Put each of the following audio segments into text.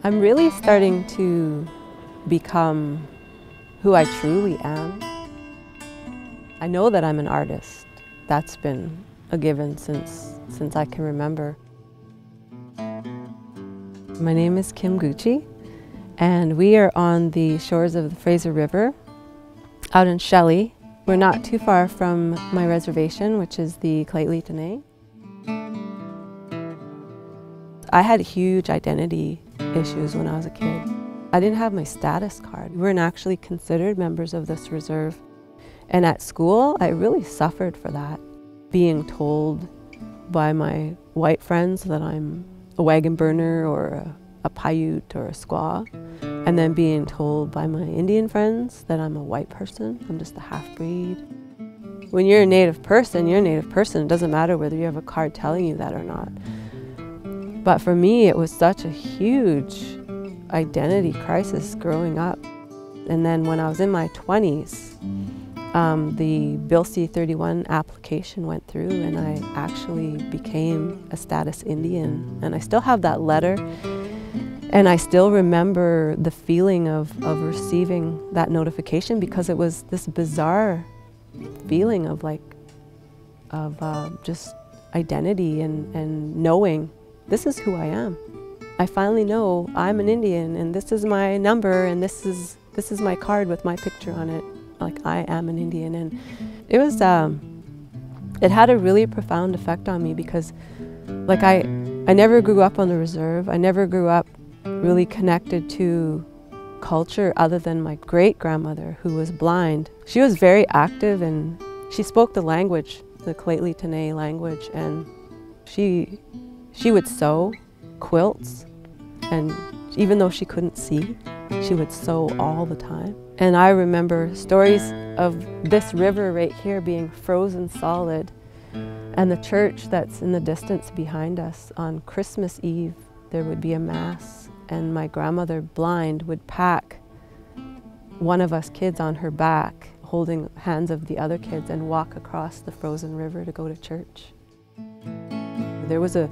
I'm really starting to become who I truly am. I know that I'm an artist. That's been a given since I can remember. My name is Kym Gouchie, and we are on the shores of the Fraser River out in Shelley. We're not too far from my reservation, which is the Lheidli T'enneh. I had huge identity issues when I was a kid. I didn't have my status card. We weren't actually considered members of this reserve. And at school, I really suffered for that. Being told by my white friends that I'm a wagon burner or a Paiute or a squaw, and then being told by my Indian friends that I'm a white person, I'm just a half-breed. When you're a Native person, you're a Native person. It doesn't matter whether you have a card telling you that or not. But for me, it was such a huge identity crisis growing up. And then when I was in my 20s, the Bill C-31 application went through and I actually became a status Indian. And I still have that letter, and I still remember the feeling of receiving that notification, because it was this bizarre feeling of just identity and knowing this is who I am. I finally know I'm an Indian, and this is my number, and this is my card with my picture on it. Like, I am an Indian. And it was, it had a really profound effect on me, because like I never grew up on the reserve. I never grew up really connected to culture other than my great-grandmother, who was blind. She was very active, and she spoke the language, the Lheidli T'enneh language, and she would sew quilts, and even though she couldn't see, she would sew all the time. And I remember stories of this river right here being frozen solid, and the church that's in the distance behind us. On Christmas Eve, there would be a mass, and my grandmother, blind, would pack one of us kids on her back, holding hands of the other kids, and walk across the frozen river to go to church. There was a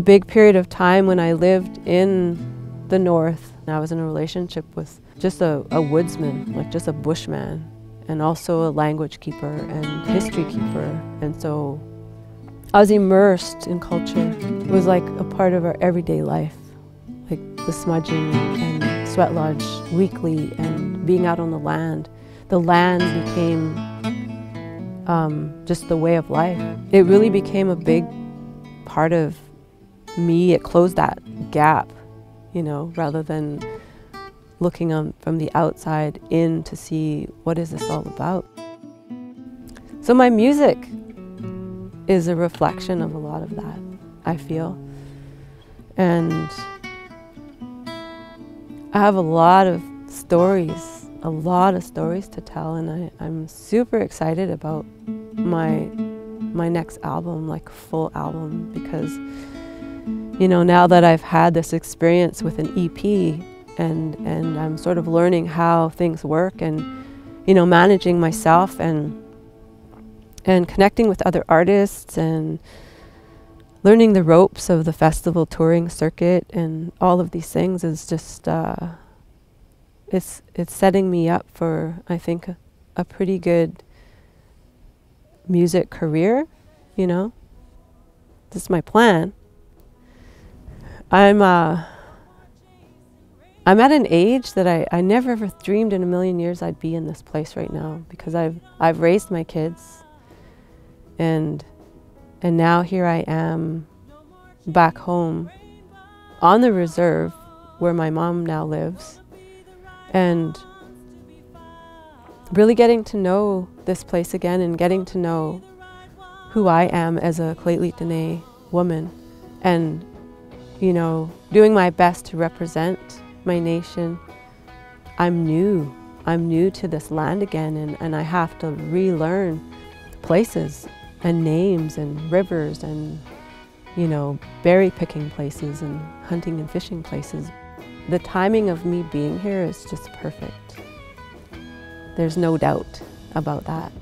big period of time when I lived in the north. I was in a relationship with just a woodsman, like just a bushman, and also a language keeper and history keeper. And so I was immersed in culture. It was like a part of our everyday life, like the smudging and sweat lodge weekly and being out on the land. The land became just the way of life. It really became a big part of me. It closed that gap, you know, rather than looking from the outside in to see what is this all about. So my music is a reflection of a lot of that, I feel. And I have a lot of stories to tell, and I'm super excited about my next album, like full album, because you know, now that I've had this experience with an EP and I'm sort of learning how things work, and you know, managing myself and connecting with other artists and learning the ropes of the festival touring circuit and all of these things is just it's setting me up for, I think, a pretty good music career, you know. This is my plan. I'm at an age that I never ever dreamed in a million years I'd be in this place right now, because I've raised my kids, and now here I am back home on the reserve where my mom now lives, and really getting to know this place again, and getting to know who I am as a Lheidli T'enneh woman, and you know, doing my best to represent my nation. I'm new to this land again, and I have to relearn places and names and rivers and, you know, berry picking places and hunting and fishing places. The timing of me being here is just perfect. There's no doubt about that.